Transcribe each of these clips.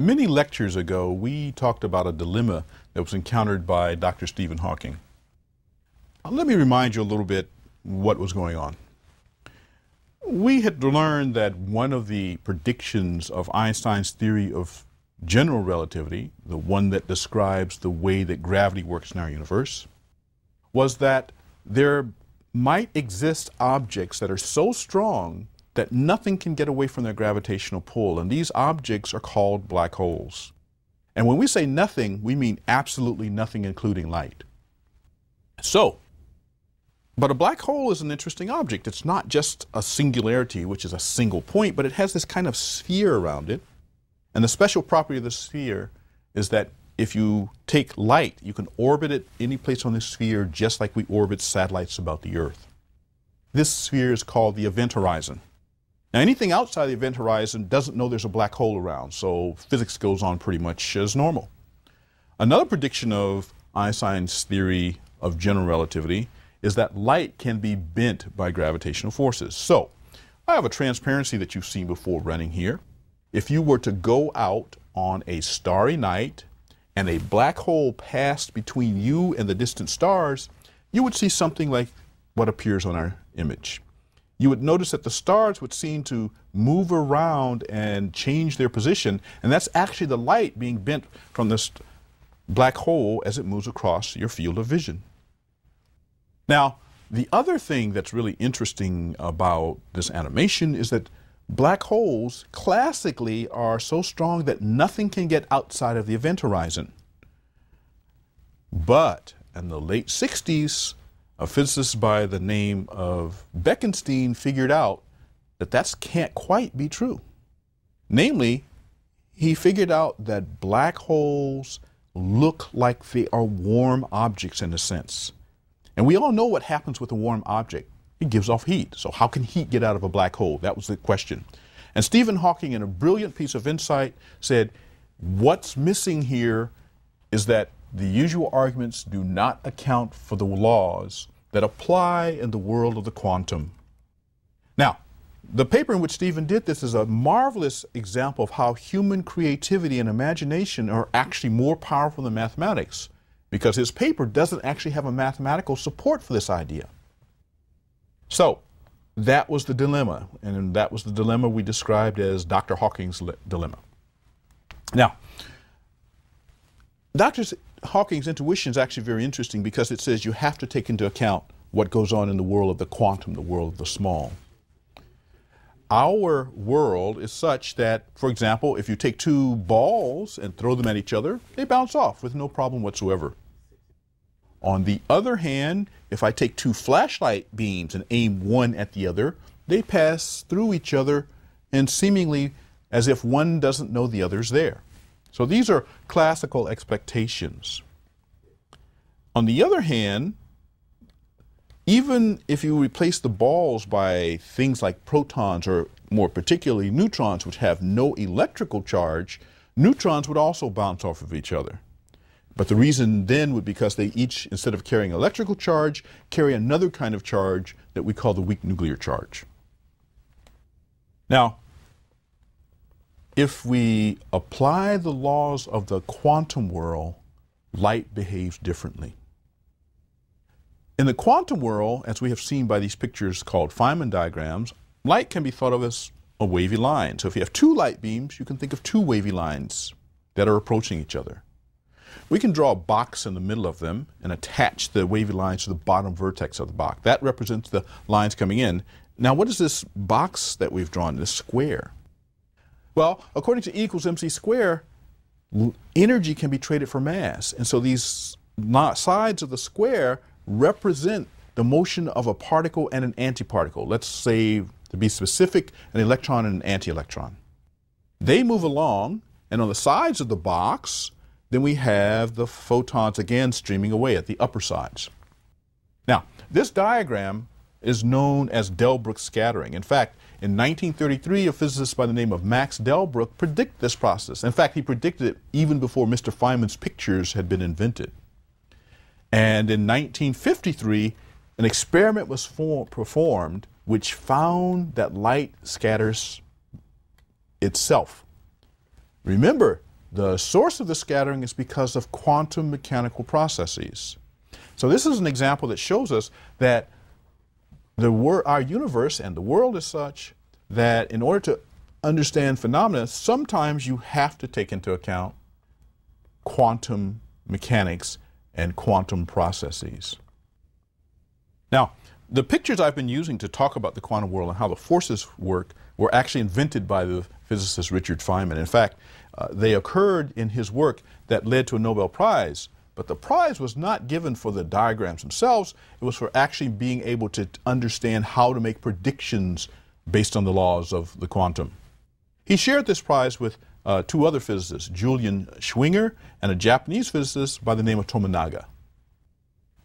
Many lectures ago, we talked about a dilemma that was encountered by Dr. Stephen Hawking. Let me remind you a little bit what was going on. We had learned that one of the predictions of Einstein's theory of general relativity, the one that describes the way that gravity works in our universe, was that there might exist objects that are so strong that nothing can get away from their gravitational pull, and these objects are called black holes. And when we say nothing, we mean absolutely nothing, including light. But a black hole is an interesting object. It's not just a singularity, which is a single point, but it has this kind of sphere around it. And the special property of the sphere is that if you take light, you can orbit it any place on the sphere just like we orbit satellites about the Earth. This sphere is called the event horizon. Now, anything outside the event horizon doesn't know there's a black hole around, so physics goes on pretty much as normal. Another prediction of Einstein's theory of general relativity is that light can be bent by gravitational forces. So, I have a transparency that you've seen before running here. If you were to go out on a starry night and a black hole passed between you and the distant stars, you would see something like what appears on our image. You would notice that the stars would seem to move around and change their position, and that's actually the light being bent from this black hole as it moves across your field of vision. Now, the other thing that's really interesting about this animation is that black holes classically are so strong that nothing can get outside of the event horizon. But in the late 60s, a physicist by the name of Bekenstein figured out that that can't quite be true. Namely, he figured out that black holes look like they are warm objects in a sense. And we all know what happens with a warm object. It gives off heat. So how can heat get out of a black hole? That was the question. And Stephen Hawking, in a brilliant piece of insight, said, what's missing here is that the usual arguments do not account for the laws that apply in the world of the quantum. Now, the paper in which Stephen did this is a marvelous example of how human creativity and imagination are actually more powerful than mathematics, because his paper doesn't actually have a mathematical support for this idea. So, that was the dilemma, and that was the dilemma we described as Dr. Hawking's dilemma. Now, Dr. Hawking's intuition is actually very interesting because it says you have to take into account what goes on in the world of the quantum, the world of the small. Our world is such that, for example, if you take two balls and throw them at each other, they bounce off with no problem whatsoever. On the other hand, if I take two flashlight beams and aim one at the other, they pass through each other and seemingly as if one doesn't know the other's there. So these are classical expectations. On the other hand, even if you replace the balls by things like protons or more particularly neutrons, which have no electrical charge, neutrons would also bounce off of each other. But the reason then would be because they each, instead of carrying electrical charge, carry another kind of charge that we call the weak nuclear charge. Now, if we apply the laws of the quantum world, light behaves differently. In the quantum world, as we have seen by these pictures called Feynman diagrams, light can be thought of as a wavy line. So if you have two light beams, you can think of two wavy lines that are approaching each other. We can draw a box in the middle of them and attach the wavy lines to the bottom vertex of the box. That represents the lines coming in. Now, what is this box that we've drawn, this square? Well, according to E equals mc squared, energy can be traded for mass. And so these sides of the square represent the motion of a particle and an antiparticle. Let's say, to be specific, an electron and an anti-electron. They move along, and on the sides of the box, then we have the photons again streaming away at the upper sides. Now, this diagram is known as Delbruck scattering. In fact, in 1933, a physicist by the name of Max Delbruck predicted this process. In fact, he predicted it even before Mr. Feynman's pictures had been invented. And in 1953, an experiment was performed which found that light scatters itself. Remember, the source of the scattering is because of quantum mechanical processes. So this is an example that shows us that our universe and the world is such that in order to understand phenomena, sometimes you have to take into account quantum mechanics and quantum processes. Now, the pictures I've been using to talk about the quantum world and how the forces work were actually invented by the physicist Richard Feynman. In fact, they occurred in his work that led to a Nobel Prize, but the prize was not given for the diagrams themselves. It was for actually being able to understand how to make predictions based on the laws of the quantum. He shared this prize with two other physicists, Julian Schwinger and a Japanese physicist by the name of Tominaga.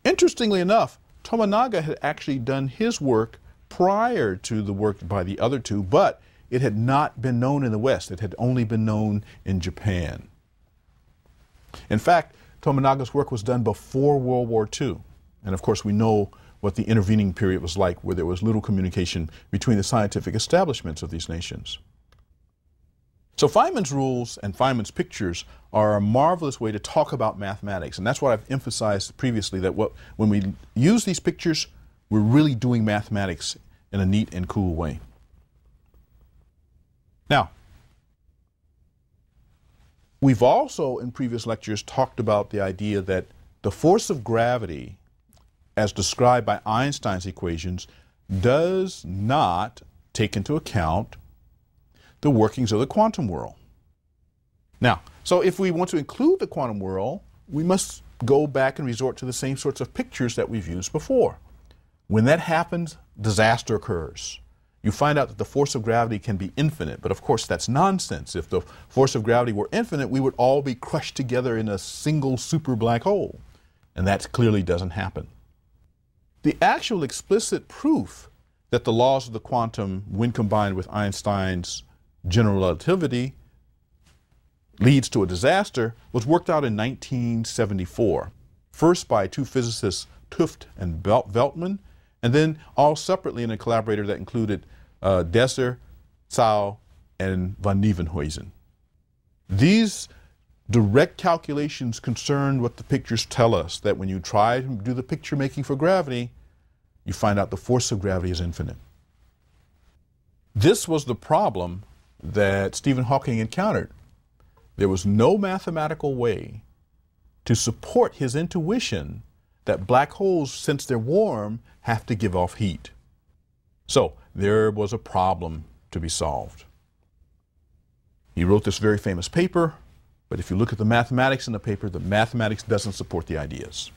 Interestingly enough, Tominaga had actually done his work prior to the work by the other two, but it had not been known in the West. It had only been known in Japan. In fact, Tominaga's work was done before World War II. And of course, we know what the intervening period was like, where there was little communication between the scientific establishments of these nations. So Feynman's rules and Feynman's pictures are a marvelous way to talk about mathematics. And that's what I've emphasized previously, that when we use these pictures, we're really doing mathematics in a neat and cool way. Now, we've also in previous lectures talked about the idea that the force of gravity, as described by Einstein's equations, does not take into account the workings of the quantum world. Now, so if we want to include the quantum world, we must go back and resort to the same sorts of pictures that we've used before. When that happens, disaster occurs. You find out that the force of gravity can be infinite, but of course that's nonsense. If the force of gravity were infinite, we would all be crushed together in a single super black hole, and that clearly doesn't happen. The actual explicit proof that the laws of the quantum, when combined with Einstein's general relativity, leads to a disaster, was worked out in 1974, first by two physicists, 't Hooft and Veltman, and then all separately in a collaborator that included Desser, Tsao, and von Nieuwenhuizen. These direct calculations concern what the pictures tell us, that when you try to do the picture making for gravity, you find out the force of gravity is infinite. This was the problem that Stephen Hawking encountered. There was no mathematical way to support his intuition that black holes, since they're warm, have to give off heat. So there was a problem to be solved. He wrote this very famous paper, but if you look at the mathematics in the paper, the mathematics doesn't support the ideas.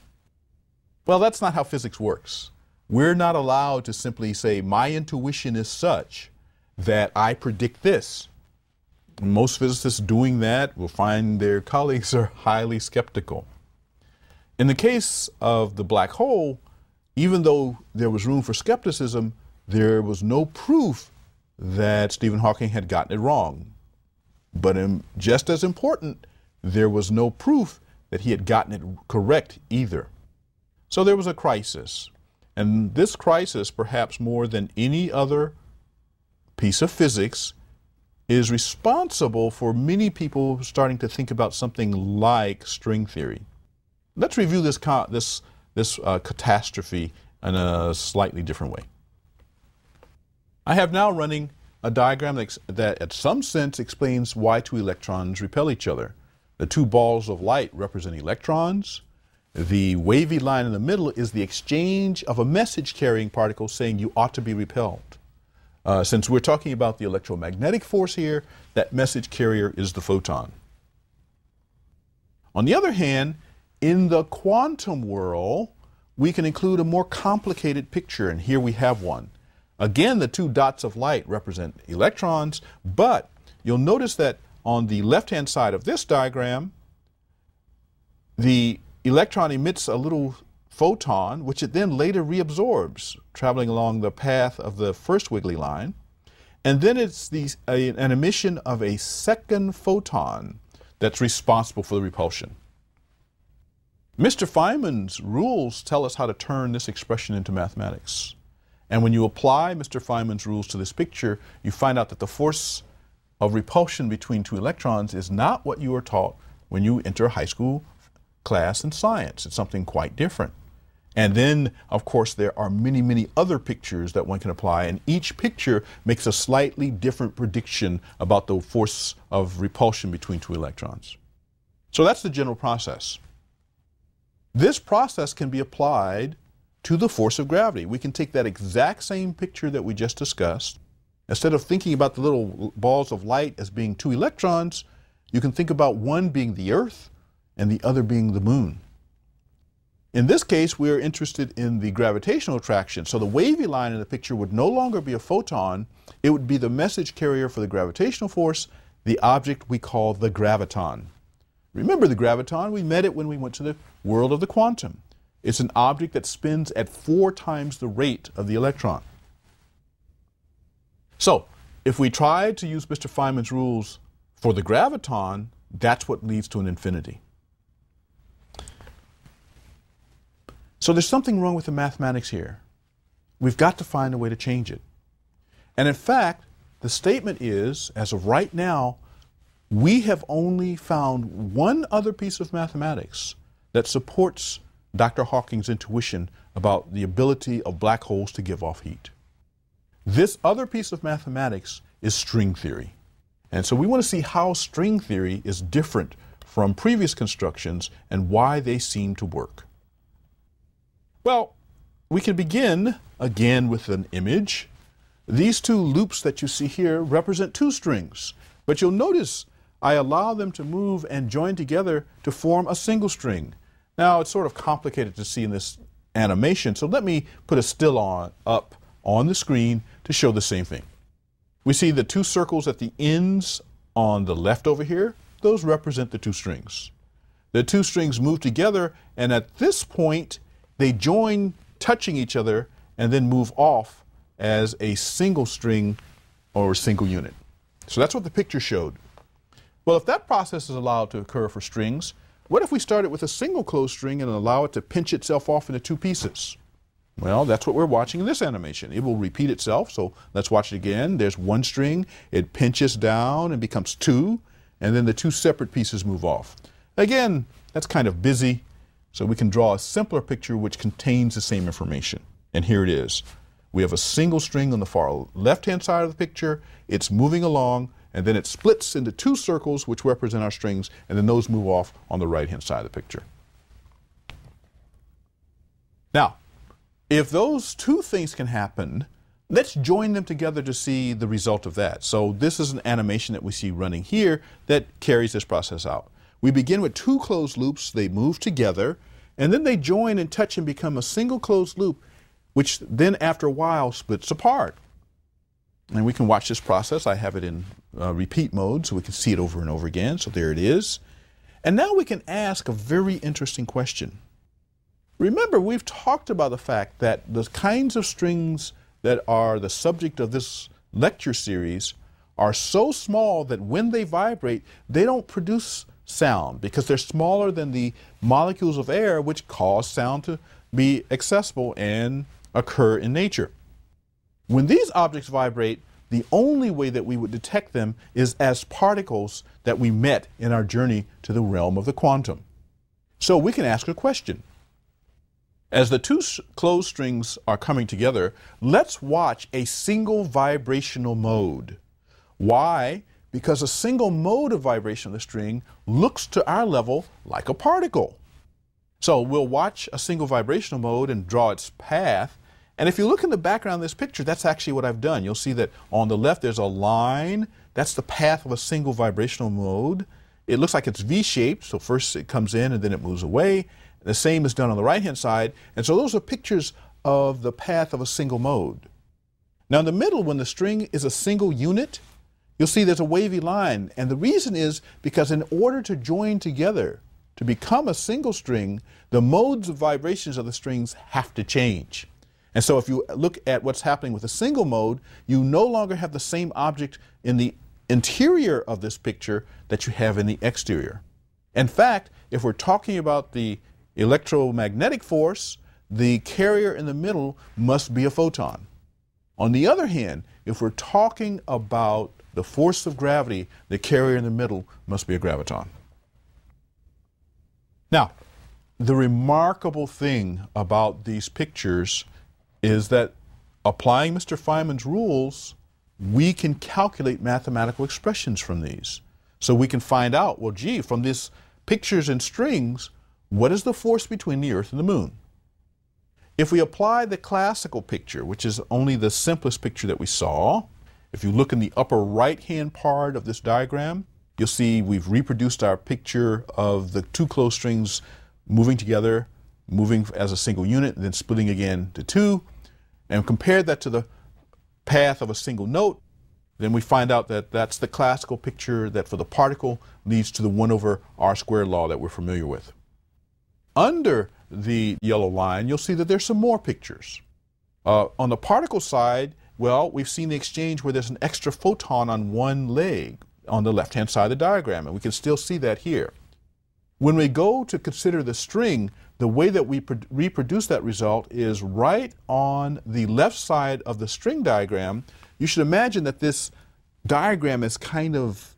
Well, that's not how physics works. We're not allowed to simply say, my intuition is such that I predict this. Most physicists doing that will find their colleagues are highly skeptical. In the case of the black hole, even though there was room for skepticism, there was no proof that Stephen Hawking had gotten it wrong. But just as important, there was no proof that he had gotten it correct either. So there was a crisis. And this crisis, perhaps more than any other piece of physics, is responsible for many people starting to think about something like string theory. Let's review this catastrophe in a slightly different way. I have now running a diagram that at some sense explains why two electrons repel each other. The two balls of light represent electrons. The wavy line in the middle is the exchange of a message carrying particle saying you ought to be repelled. Since we're talking about the electromagnetic force here, that message carrier is the photon. On the other hand, in the quantum world, we can include a more complicated picture, and here we have one. Again, the two dots of light represent electrons, but you'll notice that on the left-hand side of this diagram, the electron emits a little photon, which it then later reabsorbs, traveling along the path of the first wiggly line. And then it's an emission of a second photon that's responsible for the repulsion. Mr. Feynman's rules tell us how to turn this expression into mathematics. And when you apply Mr. Feynman's rules to this picture, you find out that the force of repulsion between two electrons is not what you are taught when you enter a high school class in science. It's something quite different. And then, of course, there are many, many other pictures that one can apply, and each picture makes a slightly different prediction about the force of repulsion between two electrons. So that's the general process. This process can be applied to the force of gravity. We can take that exact same picture that we just discussed. Instead of thinking about the little balls of light as being two electrons, you can think about one being the Earth and the other being the Moon. In this case, we are interested in the gravitational attraction. So the wavy line in the picture would no longer be a photon. It would be the message carrier for the gravitational force, the object we call the graviton. Remember the graviton? We met it when we went to the world of the quantum. It's an object that spins at 4 times the rate of the electron. So if we try to use Mr. Feynman's rules for the graviton, that's what leads to an infinity. So there's something wrong with the mathematics here. We've got to find a way to change it. And in fact, the statement is, as of right now, we have only found one other piece of mathematics that supports Dr. Hawking's intuition about the ability of black holes to give off heat. This other piece of mathematics is string theory. And so we want to see how string theory is different from previous constructions and why they seem to work. Well, we can begin again with an image. These 2 loops that you see here represent 2 strings, but you'll notice I allow them to move and join together to form a single string. Now, it's sort of complicated to see in this animation, so let me put a still up on the screen to show the same thing. We see the 2 circles at the ends on the left over here. Those represent the 2 strings. The 2 strings move together, and at this point, they join, touching each other, and then move off as a single string or a single unit. So that's what the picture showed. Well, if that process is allowed to occur for strings, what if we started with a single closed string and allow it to pinch itself off into 2 pieces? Well, that's what we're watching in this animation. It will repeat itself, so let's watch it again. There's 1 string, it pinches down and becomes 2, and then the 2 separate pieces move off. Again, that's kind of busy. So we can draw a simpler picture which contains the same information. And here it is. We have a single string on the far left-hand side of the picture. It's moving along, and then it splits into 2 circles which represent our strings, and then those move off on the right-hand side of the picture. Now, if those 2 things can happen, let's join them together to see the result of that. So this is an animation that we see running here that carries this process out. We begin with 2 closed loops, they move together, and then they join and touch and become a single closed loop, which then after a while splits apart. And we can watch this process. I have it in repeat mode so we can see it over and over again. So there it is. And now we can ask a very interesting question. Remember, we've talked about the fact that the kinds of strings that are the subject of this lecture series are so small that when they vibrate, they don't produce sound because they're smaller than the molecules of air which cause sound to be accessible and occur in nature. When these objects vibrate, the only way that we would detect them is as particles that we met in our journey to the realm of the quantum. So we can ask a question. As the 2 closed strings are coming together, let's watch a single vibrational mode. Why? Because a single mode of vibration of the string looks to our level like a particle. So we'll watch a single vibrational mode and draw its path. And if you look in the background of this picture, that's actually what I've done. You'll see that on the left there's a line. That's the path of a single vibrational mode. It looks like it's V-shaped, so first it comes in and then it moves away. The same is done on the right-hand side. And so those are pictures of the path of a single mode. Now in the middle, when the string is a single unit, you'll see there's a wavy line. And the reason is because in order to join together, to become a single string, the modes of vibrations of the strings have to change. And so if you look at what's happening with a single mode, you no longer have the same object in the interior of this picture that you have in the exterior. In fact, if we're talking about the electromagnetic force, the carrier in the middle must be a photon. On the other hand, if we're talking about the force of gravity, the carrier in the middle must be a graviton. Now, the remarkable thing about these pictures is that applying Mr. Feynman's rules, we can calculate mathematical expressions from these. So we can find out, well, gee, from these pictures and strings, what is the force between the Earth and the Moon? If we apply the classical picture, which is only the simplest picture that we saw, if you look in the upper right-hand part of this diagram, you'll see we've reproduced our picture of the two closed strings moving together, moving as a single unit, and then splitting again to two, and compared that to the path of a single note, then we find out that that's the classical picture that for the particle leads to the 1 over r squared law that we're familiar with. Under the yellow line, you'll see that there's some more pictures. On the particle side, well, we've seen the exchange where there's an extra photon on one leg on the left-hand side of the diagram, and we can still see that here. When we go to consider the string, the way that we reproduce that result is right on the left side of the string diagram. You should imagine that this diagram is kind of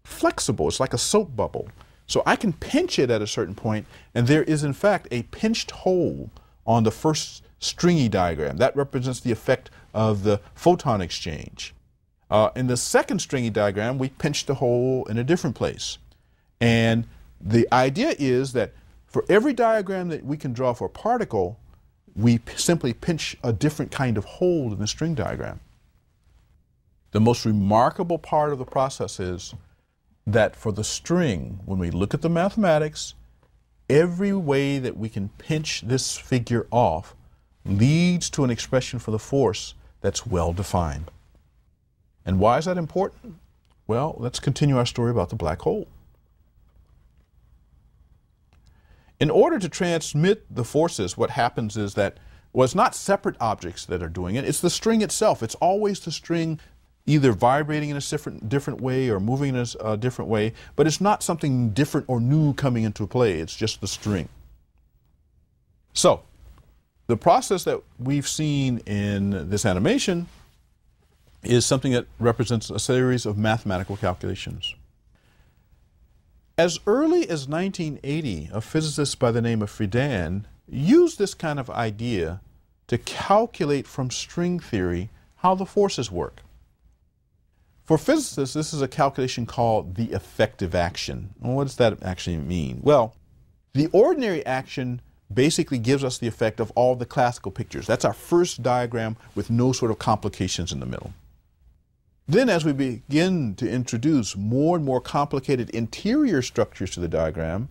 flexible. It's like a soap bubble. So I can pinch it at a certain point, and there is in fact a pinched hole on the first stringy diagram. That represents the effect of the photon exchange. In the second stringy diagram, we pinched the hole in a different place. And the idea is that for every diagram that we can draw for a particle, we simply pinch a different kind of hole in the string diagram. The most remarkable part of the process is that for the string, when we look at the mathematics, every way that we can pinch this figure off leads to an expression for the force that's well defined. And why is that important? Well, let's continue our story about the black hole. In order to transmit the forces, what happens is that, well, it's not separate objects that are doing it, it's the string itself. It's always the string either vibrating in a different way or moving in a different way, but it's not something different or new coming into play, it's just the string. So, the process that we've seen in this animation is something that represents a series of mathematical calculations. As early as 1980, a physicist by the name of Friedan used this kind of idea to calculate from string theory how the forces work. For physicists, this is a calculation called the effective action. Well, what does that actually mean? Well, the ordinary action basically gives us the effect of all the classical pictures. That's our first diagram with no sort of complications in the middle. Then as we begin to introduce more and more complicated interior structures to the diagram,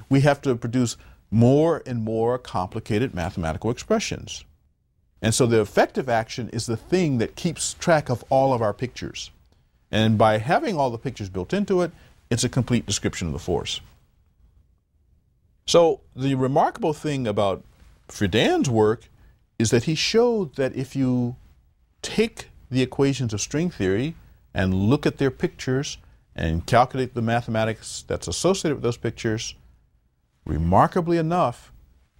we have to produce more and more complicated mathematical expressions. And so the effective action is the thing that keeps track of all of our pictures. And by having all the pictures built into it, it's a complete description of the force. So the remarkable thing about Friedan's work is that he showed that if you take the equations of string theory and look at their pictures and calculate the mathematics that's associated with those pictures, remarkably enough,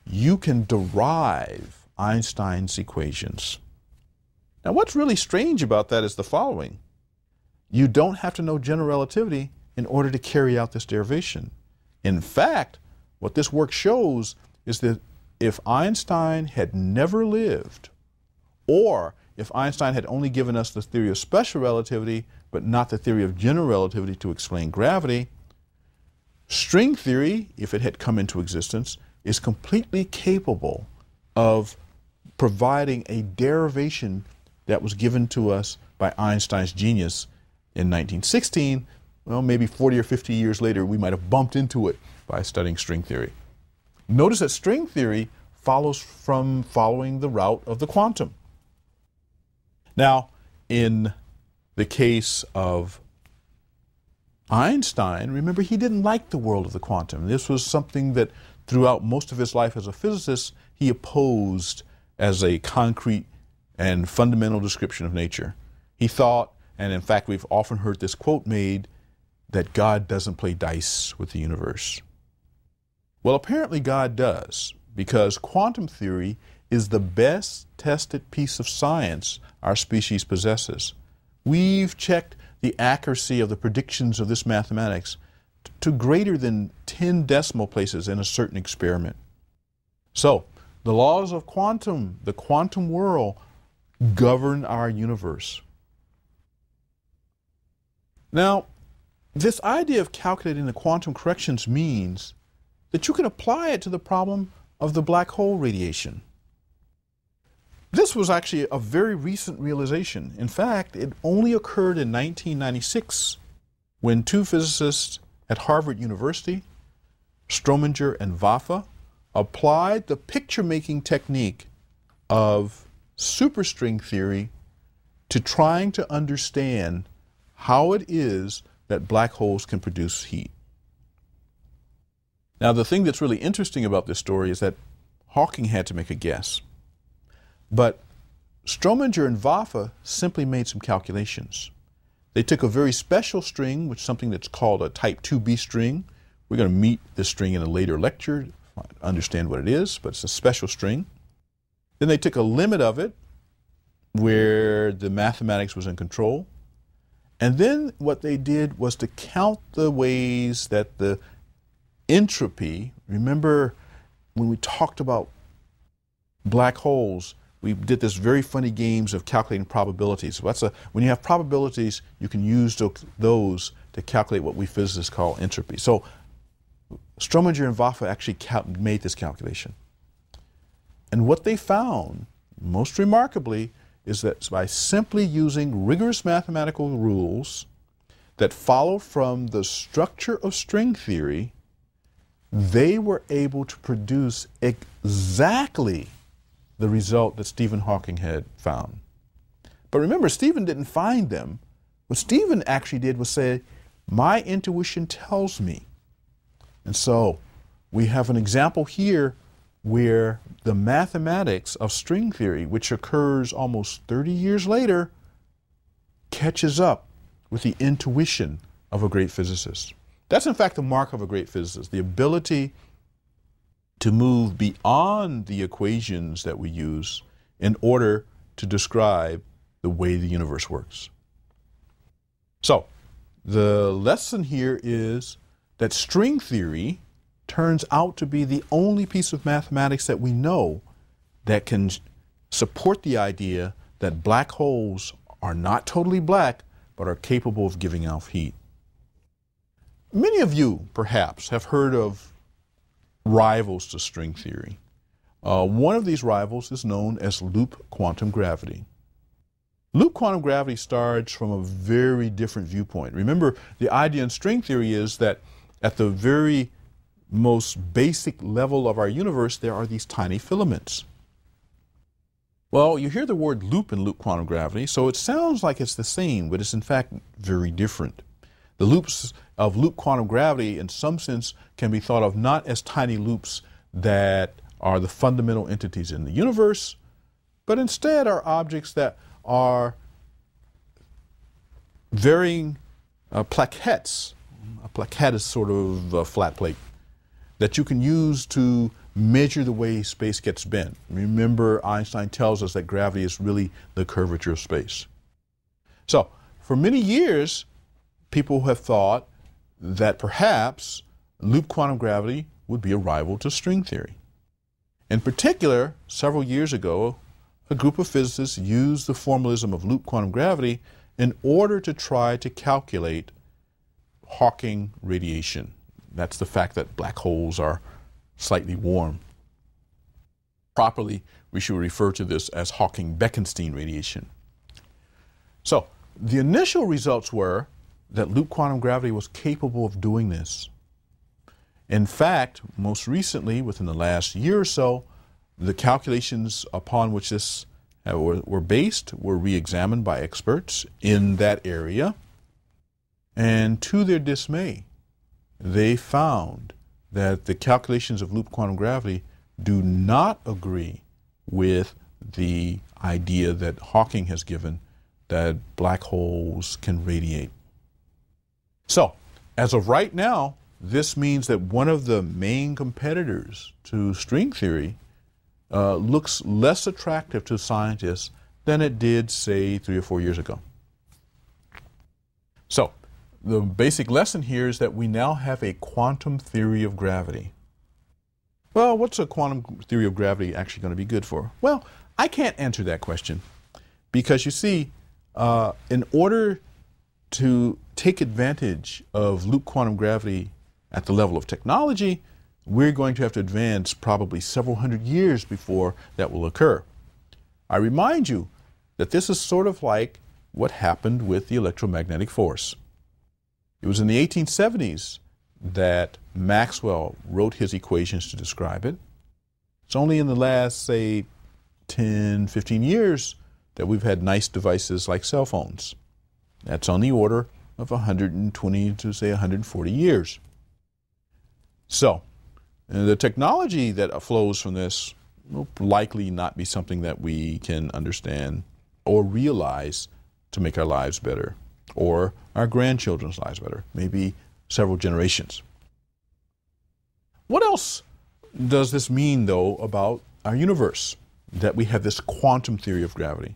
you can derive Einstein's equations. Now, what's really strange about that is the following. You don't have to know general relativity in order to carry out this derivation. In fact, what this work shows is that if Einstein had never lived, or if Einstein had only given us the theory of special relativity, but not the theory of general relativity to explain gravity, string theory, if it had come into existence, is completely capable of providing a derivation that was given to us by Einstein's genius in 1916. Well, maybe 40 or 50 years later, we might have bumped into it by studying string theory. Notice that string theory follows from following the route of the quantum. Now, in the case of Einstein, remember, he didn't like the world of the quantum. This was something that throughout most of his life as a physicist, he opposed as a concrete and fundamental description of nature. He thought, and in fact we've often heard this quote made, that God doesn't play dice with the universe. Well, apparently God does, because quantum theory is the best tested piece of science our species possesses. We've checked the accuracy of the predictions of this mathematics to greater than 10 decimal places in a certain experiment. So, the laws of quantum, the quantum world, govern our universe. Now, this idea of calculating the quantum corrections means that you can apply it to the problem of the black hole radiation. This was actually a very recent realization. In fact, it only occurred in 1996 when two physicists at Harvard University, Strominger and Vafa, applied the picture-making technique of superstring theory to trying to understand how it is that black holes can produce heat. Now, the thing that's really interesting about this story is that Hawking had to make a guess. But Strominger and Vafa simply made some calculations. They took a very special string, which is something that's called a type 2b string. We're going to meet this string in a later lecture, understand what it is, but it's a special string. Then they took a limit of it where the mathematics was in control. And then what they did was to count the ways that the entropy, remember when we talked about black holes, we did this very funny games of calculating probabilities. So when you have probabilities, you can use those to calculate what we physicists call entropy. So Strominger and Vafa actually made this calculation. And what they found, most remarkably, is that by simply using rigorous mathematical rules that follow from the structure of string theory, they were able to produce exactly the result that Stephen Hawking had found. But remember, Stephen didn't find them. What Stephen actually did was say, my intuition tells me. And so we have an example here where the mathematics of string theory, which occurs almost 30 years later, catches up with the intuition of a great physicist. That's in fact the mark of a great physicist, the ability to move beyond the equations that we use in order to describe the way the universe works. So, the lesson here is that string theory turns out to be the only piece of mathematics that we know that can support the idea that black holes are not totally black, but are capable of giving off heat. Many of you, perhaps, have heard of rivals to string theory. One of these rivals is known as loop quantum gravity. Loop quantum gravity starts from a very different viewpoint. Remember, the idea in string theory is that at the very most basic level of our universe, there are these tiny filaments. Well, you hear the word loop in loop quantum gravity, so it sounds like it's the same, but it's in fact very different. The loops of loop quantum gravity, in some sense, can be thought of not as tiny loops that are the fundamental entities in the universe, but instead are objects that are varying plaquettes. A plaquette is sort of a flat plate that you can use to measure the way space gets bent. Remember, Einstein tells us that gravity is really the curvature of space. So, for many years, people have thought that perhaps loop quantum gravity would be a rival to string theory. In particular, several years ago, a group of physicists used the formalism of loop quantum gravity in order to try to calculate Hawking radiation. That's the fact that black holes are slightly warm. Properly, we should refer to this as Hawking-Bekenstein radiation. So, the initial results were that loop quantum gravity was capable of doing this. In fact, most recently, within the last year or so, the calculations upon which this were based were re-examined by experts in that area. And to their dismay, they found that the calculations of loop quantum gravity do not agree with the idea that Hawking has given that black holes can radiate. So, as of right now, this means that one of the main competitors to string theory looks less attractive to scientists than it did, say, 3 or 4 years ago. So the basic lesson here is that we now have a quantum theory of gravity. Well, what's a quantum theory of gravity actually going to be good for? Well, I can't answer that question because you see, in order to take advantage of loop quantum gravity at the level of technology, we're going to have to advance probably several hundred years before that will occur. I remind you that this is sort of like what happened with the electromagnetic force. It was in the 1870s that Maxwell wrote his equations to describe it. It's only in the last, say, 10, 15 years that we've had nice devices like cell phones. That's on the order of 120 to, say, 140 years. So, the technology that flows from this will likely not be something that we can understand or realize to make our lives better, or our grandchildren's lives better, maybe several generations. What else does this mean, though, about our universe, that we have this quantum theory of gravity?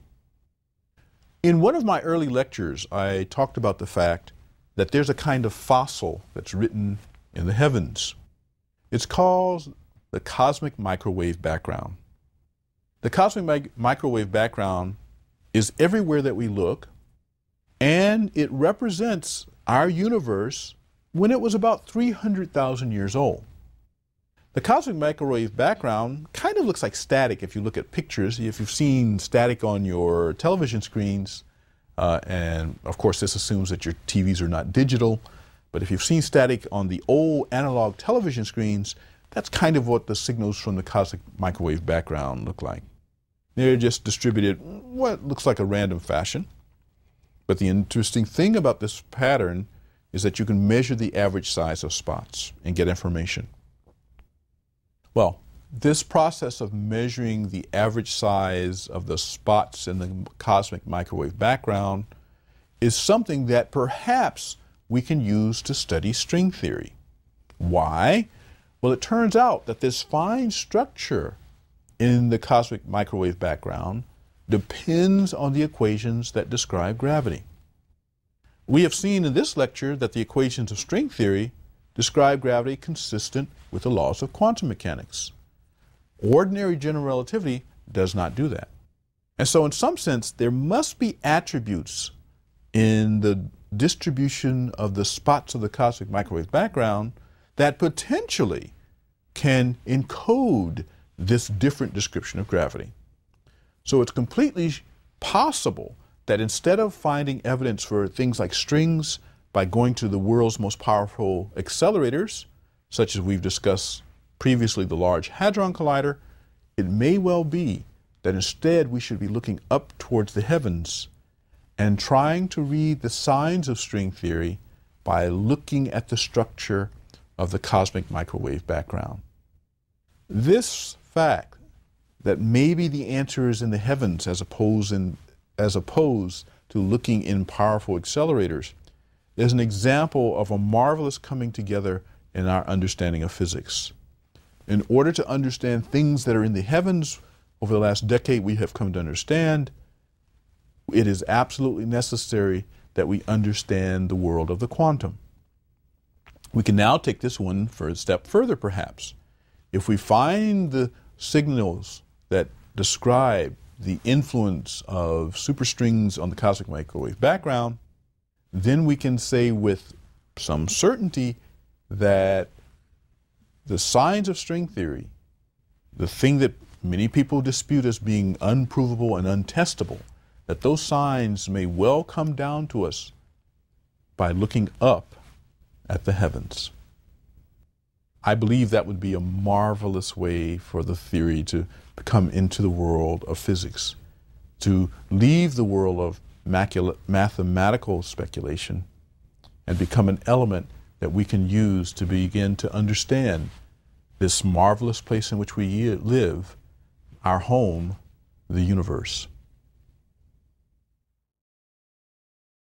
In one of my early lectures, I talked about the fact that there's a kind of fossil that's written in the heavens. It's called the cosmic microwave background. The cosmic microwave background is everywhere that we look, and it represents our universe when it was about 300,000 years old. The cosmic microwave background kind of looks like static if you look at pictures. If you've seen static on your television screens, and of course this assumes that your TVs are not digital, but if you've seen static on the old analog television screens, that's kind of what the signals from the cosmic microwave background look like. They're just distributed what looks like a random fashion. But the interesting thing about this pattern is that you can measure the average size of spots and get information. Well, this process of measuring the average size of the spots in the cosmic microwave background is something that perhaps we can use to study string theory. Why? Well, it turns out that this fine structure in the cosmic microwave background depends on the equations that describe gravity. We have seen in this lecture that the equations of string theory describe gravity consistent with the laws of quantum mechanics. Ordinary general relativity does not do that. And so in some sense, there must be attributes in the distribution of the spots of the cosmic microwave background that potentially can encode this different description of gravity. So it's completely possible that instead of finding evidence for things like strings by going to the world's most powerful accelerators, such as we've discussed previously, the Large Hadron Collider, it may well be that instead we should be looking up towards the heavens and trying to read the signs of string theory by looking at the structure of the cosmic microwave background. This fact that maybe the answer is in the heavens as opposed to looking in powerful accelerators is an example of a marvelous coming together in our understanding of physics. In order to understand things that are in the heavens over the last decade we have come to understand, it is absolutely necessary that we understand the world of the quantum. We can now take this one for a step further, perhaps. If we find the signals that describe the influence of superstrings on the cosmic microwave background, then we can say with some certainty that the signs of string theory, the thing that many people dispute as being unprovable and untestable, that those signs may well come down to us by looking up at the heavens. I believe that would be a marvelous way for the theory to come into the world of physics, to leave the world of mathematical speculation and become an element that we can use to begin to understand this marvelous place in which we live, our home, the universe.